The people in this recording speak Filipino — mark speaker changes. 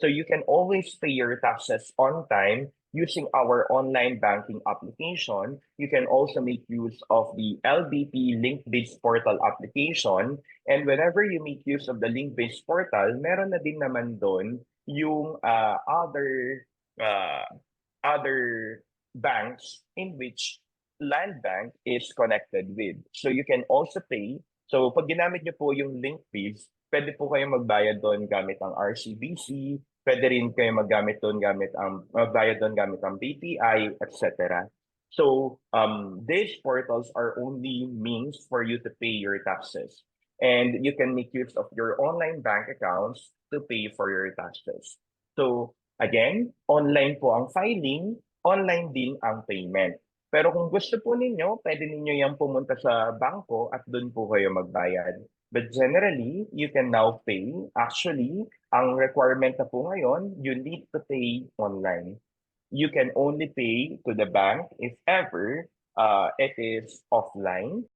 Speaker 1: So you can always pay your taxes on time using our online banking application. You can also make use of the LBP link-based portal application. And whenever you make use of the link-based portal, meron na din naman doon yung uh, other banks in which Land Bank is connected with. So you can also pay. So pag ginamit niyo po yung link fees, pwede po kayo magbayad doon gamit ang RCBC, pwede rin kayo magbayad doon gamit ang BPI, etc. So these portals are only means for you to pay your taxes. And you can make use of your online bank accounts to pay for your taxes. So again, online po ang filing, online din ang payment. Pero kung gusto po ninyo, pwede ninyo yung pumunta sa bangko at doon po kayo magbayad. But generally, you can now pay. Actually, ang requirement na po ngayon, you need to pay online. You can only pay to the bank if ever it is offline.